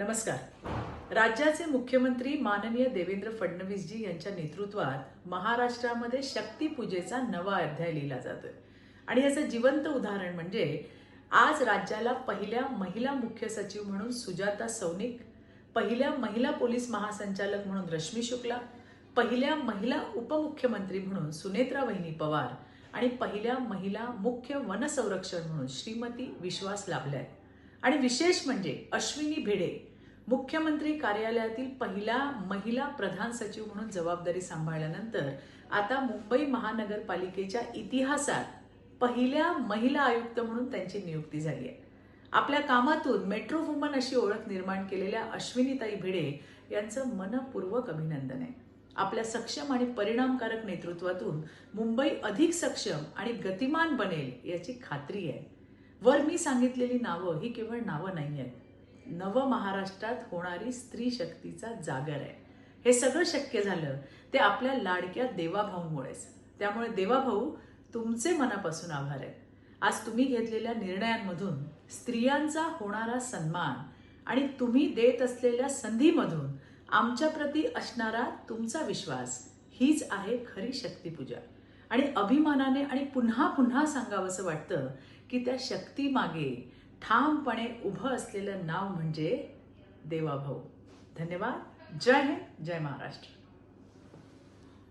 नमस्कार। राज्याचे मुख्यमंत्री माननीय देवेंद्र फडणवीसजी यांच्या नेतृत्वात महाराष्ट्रामध्ये शक्तीपूजेचा नवा अध्याय लिहिला जातोय आणि याचं जिवंत उदाहरण म्हणजे आज राज्याला पहिल्या महिला मुख्य सचिव म्हणून सुजाता सौनिक, पहिल्या महिला पोलीस महासंचालक म्हणून रश्मी शुक्ला, पहिल्या महिला उपमुख्यमंत्री म्हणून सुनेत्रा वहिनी पवार आणि पहिल्या महिला मुख्य वनसंरक्षण म्हणून श्रीमती विश्वास लाभल्या। आणि विशेष म्हणजे अश्विनी भिडे मुख्यमंत्री कार्यालयातील पहिला महिला प्रधान सचिव म्हणून जबाबदारी सांभाळल्यानंतर आता मुंबई महानगरपालिकेच्या इतिहासात पहिल्या महिला आयुक्त म्हणून त्यांची नियुक्ती झाली आहे। आपल्या कामातून मेट्रो वुमन अशी ओळख निर्माण केलेल्या अश्विनीताई भिडे यांचं मनपूर्वक अभिनंदन आहे। आपल्या सक्षम आणि परिणामकारक नेतृत्वातून मुंबई अधिक सक्षम आणि गतिमान बनेल याची खात्री आहे। वर मी सांगितलेली नावं ही केवळ नावं नाही आहेत, नव महाराष्ट्रात होणारी स्त्री शक्तीचा जागर आहे। हे सगळं शक्य झालं ते आपल्या लाडक्या देवाभाऊंमुळेच। त्यामुळे देवाभाऊ तुमचे मनापासून आभार आहेत। आज तुम्ही घेतलेल्या निर्णयांमधून स्त्रियांचा होणारा सन्मान आणि तुम्ही देत असलेल्या संधीमधून आमच्याप्रती असणारा तुमचा विश्वास हीच आहे खरी शक्तीपूजा। आणि अभिमानाने आणि पुन्हा पुन्हा सांगावंसं वाटतं की त्या शक्ती मागे ठामपणे उभं असलेलं नाव म्हणजे देवाभाऊ। धन्यवाद। जय हिंद, जय महाराष्ट्र।